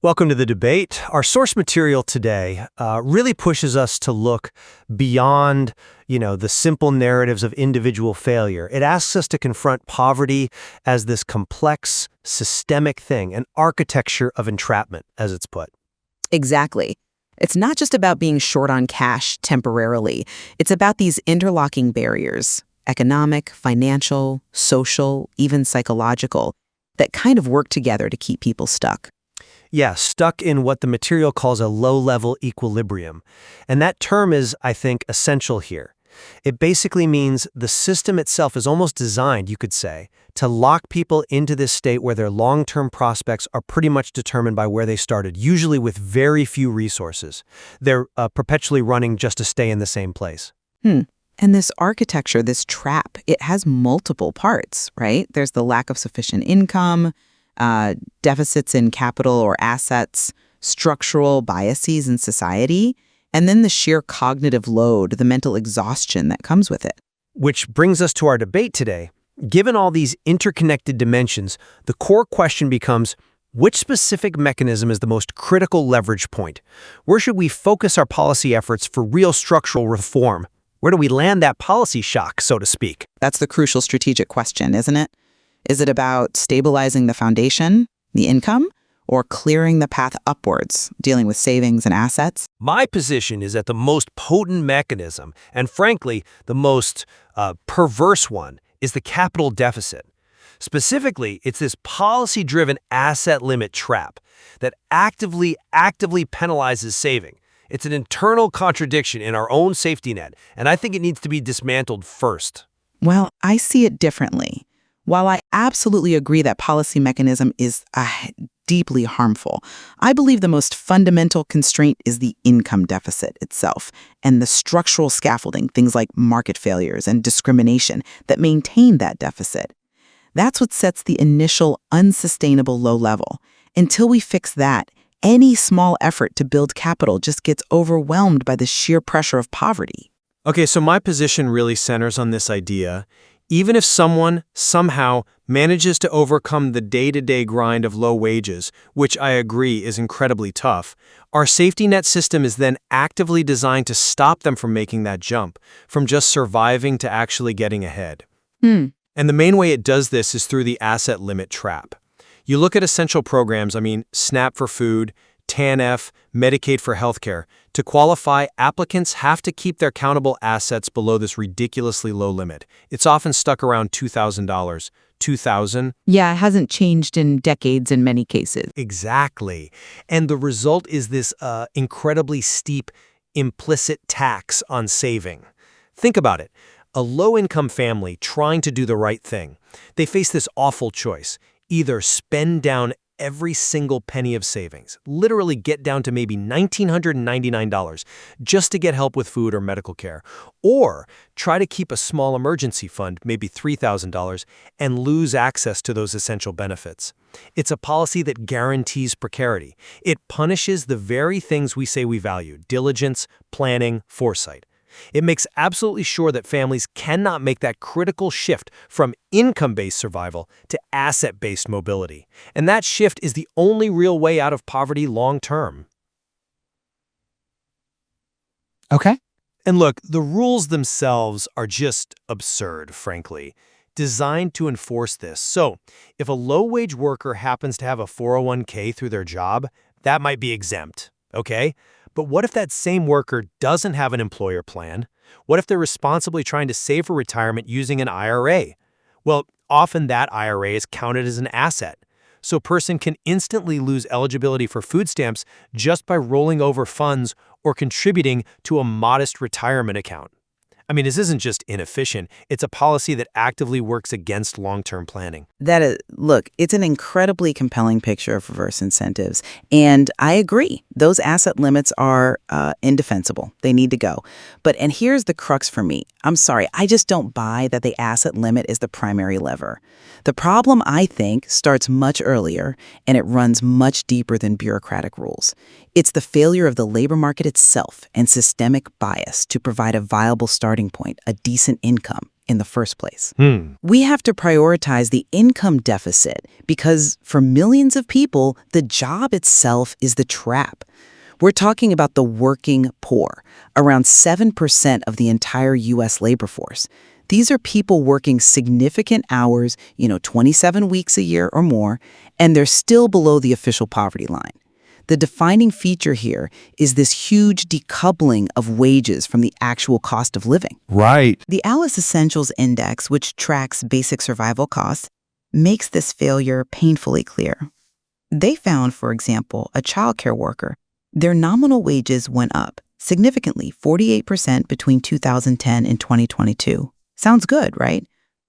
Welcome to the debate. Our source material today really pushes us to look beyond, the simple narratives of individual failure. It asks us to confront poverty as this complex, systemic thing, an architecture of entrapment, as it's put. Exactly. It's not just about being short on cash temporarily. It's about these interlocking barriers, economic, financial, social, even psychological, that kind of work together to keep people stuck. Yeah, stuck in what the material calls a low-level equilibrium. And that term is, I think, essential here. It basically means the system itself is almost designed, you could say, to lock people into this state where their long-term prospects are pretty much determined by where they started, usually with very few resources. They're perpetually running just to stay in the same place. And this architecture, this trap, it has multiple parts, right? There's the lack of sufficient income, deficits in capital or assets, structural biases in society, and then the sheer cognitive load, the mental exhaustion that comes with it. Which brings us to our debate today. Given all these interconnected dimensions, the core question becomes, which specific mechanism is the most critical leverage point? Where should we focus our policy efforts for real structural reform? Where do we land that policy shock, so to speak? That's the crucial strategic question, isn't it? Is it about stabilizing the foundation, the income, or clearing the path upwards, dealing with savings and assets? My position is that the most potent mechanism, and frankly, the most perverse one, is the capital deficit. Specifically, it's this policy-driven asset limit trap that actively penalizes saving. It's an internal contradiction in our own safety net, and I think it needs to be dismantled first. Well, I see it differently. While I absolutely agree that policy mechanism is deeply harmful, I believe the most fundamental constraint is the income deficit itself and the structural scaffolding, things like market failures and discrimination, that maintain that deficit. That's what sets the initial unsustainable low level. Until we fix that, any small effort to build capital just gets overwhelmed by the sheer pressure of poverty. Okay, so my position really centers on this idea. Even if someone, somehow, manages to overcome the day-to-day grind of low wages, which I agree is incredibly tough, our safety net system is then actively designed to stop them from making that jump, from just surviving to actually getting ahead. And the main way it does this is through the asset limit trap. You look at essential programs, SNAP for food, TANF, Medicaid for healthcare. To qualify, applicants have to keep their countable assets below this ridiculously low limit. It's often stuck around $2,000. $2,000? Yeah, it hasn't changed in decades in many cases. Exactly. And the result is this incredibly steep implicit tax on saving. Think about it. A low-income family trying to do the right thing. They face this awful choice. Either spend down every single penny of savings, literally get down to maybe $1,999 just to get help with food or medical care, or try to keep a small emergency fund, maybe $3,000, and lose access to those essential benefits. It's a policy that guarantees precarity. It punishes the very things we say we value: diligence, planning, foresight. It makes absolutely sure that families cannot make that critical shift from income-based survival to asset-based mobility. And that shift is the only real way out of poverty long-term. Okay. And look, the rules themselves are just absurd, frankly, designed to enforce this. So, if a low-wage worker happens to have a 401k through their job, that might be exempt, okay? But what if that same worker doesn't have an employer plan? What if they're responsibly trying to save for retirement using an IRA? Well, often that IRA is counted as an asset. So a person can instantly lose eligibility for food stamps just by rolling over funds or contributing to a modest retirement account. This isn't just inefficient, it's a policy that actively works against long-term planning. Look, it's an incredibly compelling picture of reverse incentives. And I agree, those asset limits are indefensible. They need to go. And here's the crux for me. I'm sorry, I just don't buy that the asset limit is the primary lever. The problem, I think, starts much earlier, and it runs much deeper than bureaucratic rules. It's the failure of the labor market itself and systemic bias to provide a viable starting point, a decent income. in the first place. Hmm. We have to prioritize the income deficit because for millions of people, the job itself is the trap. We're talking about the working poor, around 7% of the entire U.S. labor force. These are people working significant hours, 27 weeks a year or more, and they're still below the official poverty line. The defining feature here is this huge decoupling of wages from the actual cost of living. Right. The Alice Essentials Index, which tracks basic survival costs, makes this failure painfully clear. They found, for example, a childcare worker. Their nominal wages went up significantly, 48% between 2010 and 2022. Sounds good, right?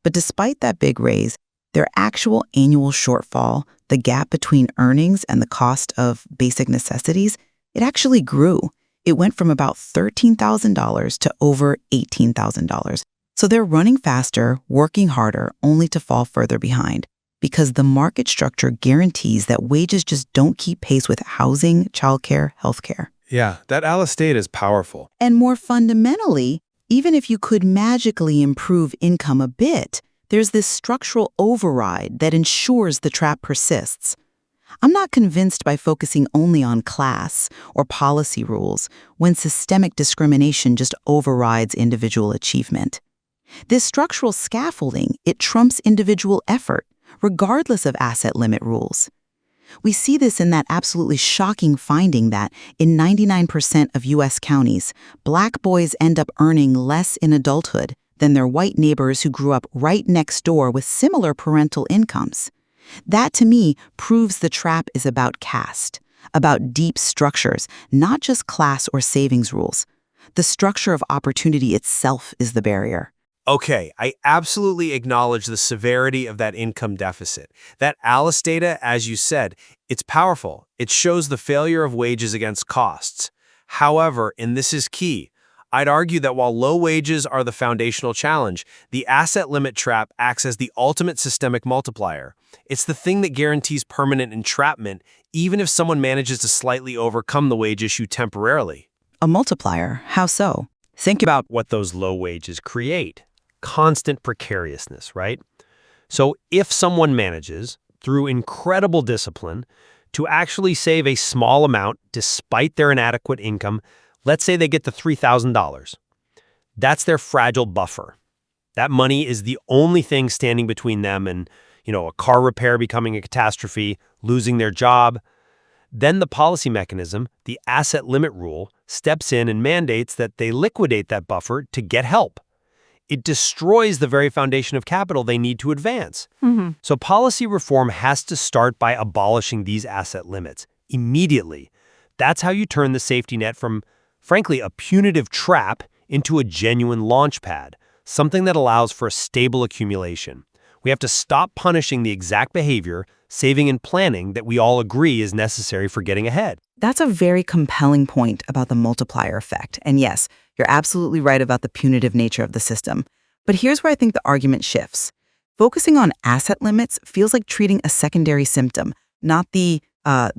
But despite that big raise, their actual annual shortfall, the gap between earnings and the cost of basic necessities, it actually grew. It went from about $13,000 to over $18,000. So they're running faster, working harder, only to fall further behind because the market structure guarantees that wages just don't keep pace with housing, childcare, healthcare. Yeah, that Alice data is powerful. And more fundamentally, even if you could magically improve income a bit, there's this structural override that ensures the trap persists. I'm not convinced by focusing only on class or policy rules when systemic discrimination just overrides individual achievement. This structural scaffolding, it trumps individual effort, regardless of asset limit rules. We see this in that absolutely shocking finding that in 99% of U.S. counties, Black boys end up earning less in adulthood than their white neighbors who grew up right next door with similar parental incomes. That, to me, proves the trap is about caste, about deep structures, not just class or savings rules. The structure of opportunity itself is the barrier. Okay, I absolutely acknowledge the severity of that income deficit. That Alice data, as you said, it's powerful. It shows the failure of wages against costs. However, and this is key, I'd argue that while low wages are the foundational challenge, the asset limit trap acts as the ultimate systemic multiplier. It's the thing that guarantees permanent entrapment, even if someone manages to slightly overcome the wage issue temporarily. A multiplier? How so? Think about What those low wages create. Constant precariousness, right? So if someone manages, through incredible discipline, to actually save a small amount despite their inadequate income, let's say they get to $3,000. That's their fragile buffer. That money is the only thing standing between them and, a car repair becoming a catastrophe, losing their job. Then the policy mechanism, the asset limit rule, steps in and mandates that they liquidate that buffer to get help. It destroys the very foundation of capital they need to advance. So policy reform has to start by abolishing these asset limits immediately. That's how you turn the safety net from, frankly, a punitive trap into a genuine launch pad, something that allows for a stable accumulation. We have to stop punishing the exact behavior, saving and planning that we all agree is necessary for getting ahead. That's a very compelling point about the multiplier effect. And yes, you're absolutely right about the punitive nature of the system. But here's where I think the argument shifts. Focusing on asset limits feels like treating a secondary symptom, not the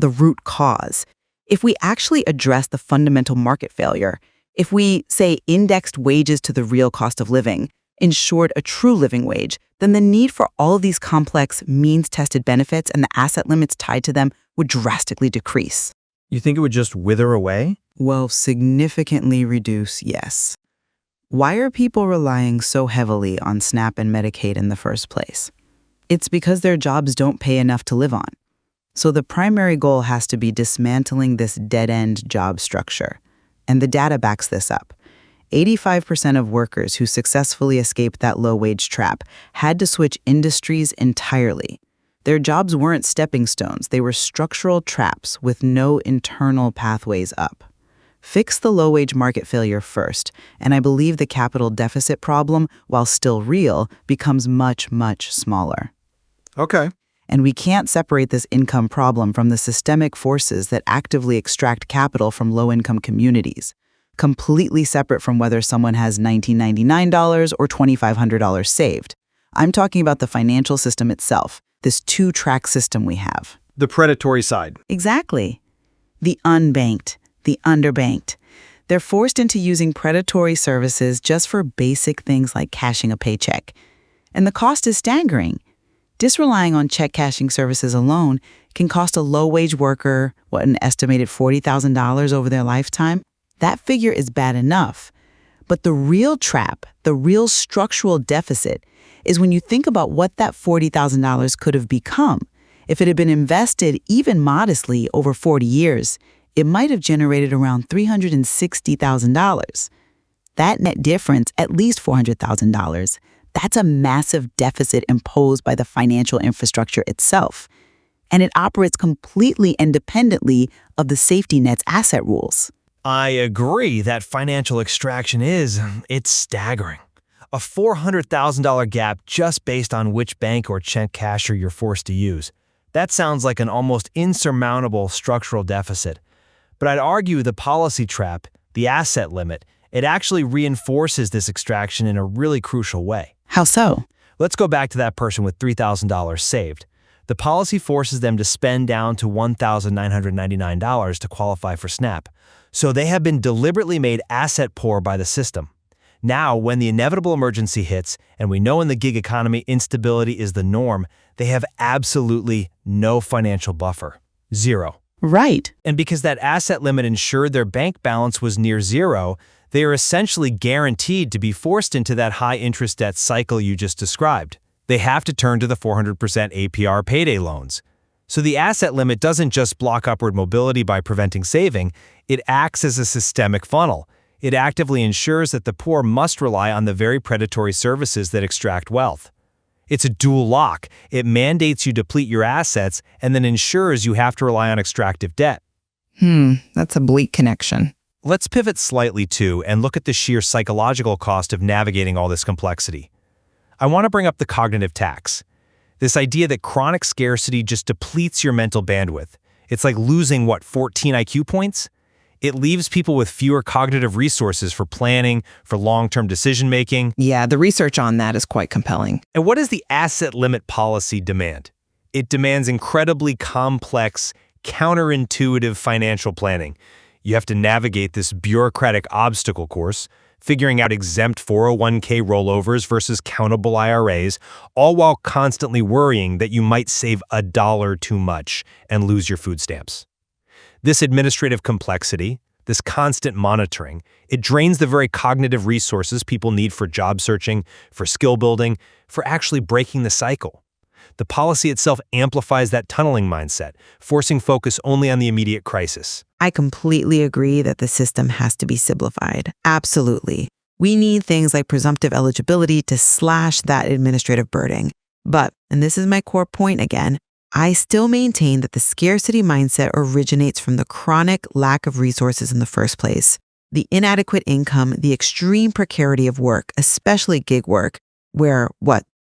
root cause. If we actually address the fundamental market failure, if we, say, indexed wages to the real cost of living, ensured a true living wage, then the need for all of these complex means-tested benefits and the asset limits tied to them would drastically decrease. You think it would just wither away? Well, significantly reduce, yes. Why are people relying so heavily on SNAP and Medicaid in the first place? It's because their jobs don't pay enough to live on. So the primary goal has to be dismantling this dead-end job structure. And the data backs this up. 85% of workers who successfully escaped that low-wage trap had to switch industries entirely. Their jobs weren't stepping stones, they were structural traps with no internal pathways up. Fix the low-wage market failure first, and I believe the capital deficit problem, while still real, becomes much, much smaller. Okay. And we can't separate this income problem from the systemic forces that actively extract capital from low-income communities, completely separate from whether someone has $1,999 or $2,500 saved. I'm talking about the financial system itself, this two-track system we have. The predatory side. Exactly. The unbanked, the underbanked. They're forced into using predatory services just for basic things like cashing a paycheck. And the cost is staggering. Just relying on check cashing services alone can cost a low-wage worker, an estimated $40,000 over their lifetime. That figure is bad enough. But the real trap, the real structural deficit, is when you think about what that $40,000 could have become. If it had been invested even modestly over 40 years, it might have generated around $360,000. That net difference, at least $400,000, that's a massive deficit imposed by the financial infrastructure itself. And it operates completely independently of the safety net's asset rules. I agree that financial extraction it's staggering. A $400,000 gap just based on which bank or check casher you're forced to use. That sounds like an almost insurmountable structural deficit. But I'd argue the policy trap, the asset limit, it actually reinforces this extraction in a really crucial way. How so? Let's go back to that person with $3,000 saved. The policy forces them to spend down to $1,999 to qualify for SNAP. So they have been deliberately made asset poor by the system. Now, when the inevitable emergency hits, and we know in the gig economy instability is the norm, they have absolutely no financial buffer. Zero. Right. And because that asset limit ensured their bank balance was near zero, they are essentially guaranteed to be forced into that high-interest debt cycle you just described. They have to turn to the 400% APR payday loans. So the asset limit doesn't just block upward mobility by preventing saving, it acts as a systemic funnel. It actively ensures that the poor must rely on the very predatory services that extract wealth. It's a dual lock. It mandates you deplete your assets and then ensures you have to rely on extractive debt. That's a bleak connection. Let's pivot slightly too and look at the sheer psychological cost of navigating all this complexity. I want to bring up the cognitive tax. This idea that chronic scarcity just depletes your mental bandwidth. It's like losing, 14 IQ points? It leaves people with fewer cognitive resources for planning, for long-term decision-making. Yeah, the research on that is quite compelling. And what does the asset limit policy demand? It demands incredibly complex, counterintuitive financial planning. You have to navigate this bureaucratic obstacle course, figuring out exempt 401k rollovers versus countable IRAs, all while constantly worrying that you might save $1 too much and lose your food stamps. This administrative complexity, this constant monitoring, it drains the very cognitive resources people need for job searching, for skill building, for actually breaking the cycle. The policy itself amplifies that tunneling mindset, forcing focus only on the immediate crisis. I completely agree that the system has to be simplified. Absolutely. We need things like presumptive eligibility to slash that administrative burden. But, and this is my core point again, I still maintain that the scarcity mindset originates from the chronic lack of resources in the first place. The inadequate income, the extreme precarity of work, especially gig work, where,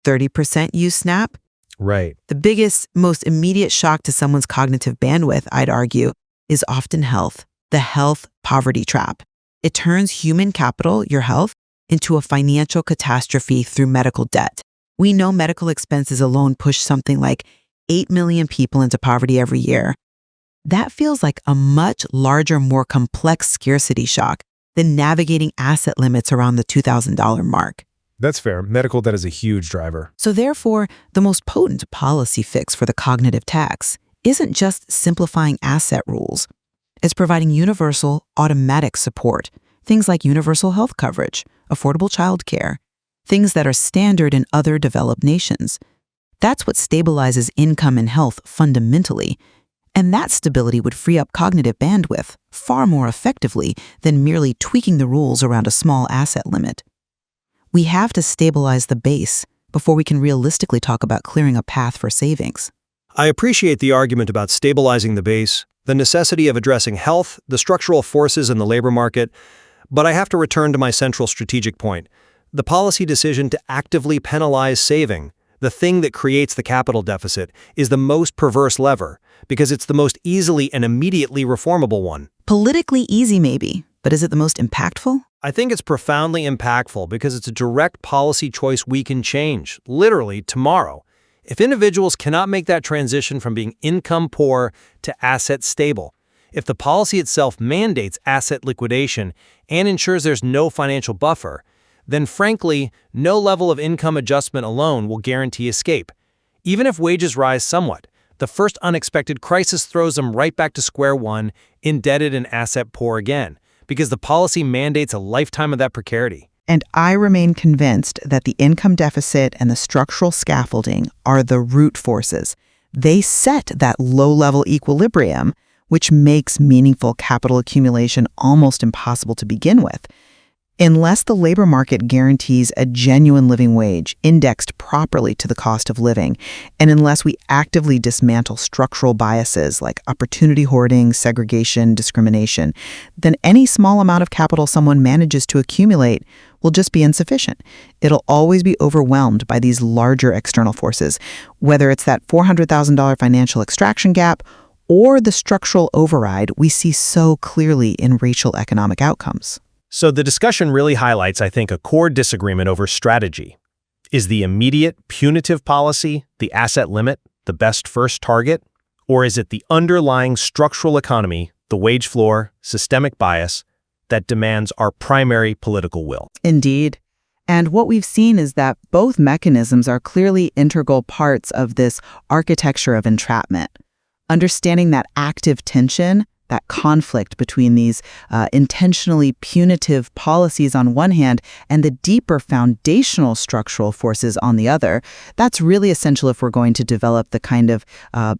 30% use SNAP? Right. The biggest, most immediate shock to someone's cognitive bandwidth, I'd argue, is often health, the health poverty trap. It turns human capital, your health, into a financial catastrophe through medical debt. We know medical expenses alone push something like 8 million people into poverty every year. That feels like a much larger, more complex scarcity shock than navigating asset limits around the $2,000 mark. That's fair. Medical debt is a huge driver. So therefore, the most potent policy fix for the cognitive tax isn't just simplifying asset rules. It's providing universal, automatic support, things like universal health coverage, affordable childcare, things that are standard in other developed nations. That's what stabilizes income and health fundamentally. And that stability would free up cognitive bandwidth far more effectively than merely tweaking the rules around a small asset limit. We have to stabilize the base before we can realistically talk about clearing a path for savings. I appreciate the argument about stabilizing the base, the necessity of addressing health, the structural forces in the labor market, but I have to return to my central strategic point. The policy decision to actively penalize saving, the thing that creates the capital deficit, is the most perverse lever because it's the most easily and immediately reformable one. Politically easy maybe, but is it the most impactful? I think it's profoundly impactful because it's a direct policy choice we can change, literally tomorrow. If individuals cannot make that transition from being income poor to asset stable, If the policy itself mandates asset liquidation and ensures there's no financial buffer, then frankly, no level of income adjustment alone will guarantee escape. Even if wages rise somewhat, the first unexpected crisis throws them right back to square one, indebted and asset poor again, because the policy mandates a lifetime of that precarity. And I remain convinced that the income deficit and the structural scaffolding are the root forces. They set that low-level equilibrium, which makes meaningful capital accumulation almost impossible to begin with. Unless the labor market guarantees a genuine living wage indexed properly to the cost of living, and unless we actively dismantle structural biases like opportunity hoarding, segregation, discrimination, then any small amount of capital someone manages to accumulate will just be insufficient. It'll always be overwhelmed by these larger external forces, whether it's that $400,000 financial extraction gap or the structural override we see so clearly in racial economic outcomes. So the discussion really highlights, I think, a core disagreement over strategy. Is the immediate punitive policy, the asset limit, the best first target? Or is it the underlying structural economy, the wage floor, systemic bias, that demands our primary political will? Indeed. And what we've seen is that both mechanisms are clearly integral parts of this architecture of entrapment. Understanding that active tension, that conflict between these intentionally punitive policies on one hand and the deeper foundational structural forces on the other, that's really essential if we're going to develop the kind of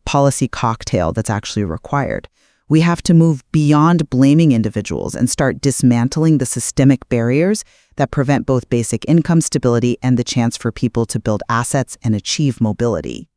policy cocktail that's actually required. We have to move beyond blaming individuals and start dismantling the systemic barriers that prevent both basic income stability and the chance for people to build assets and achieve mobility.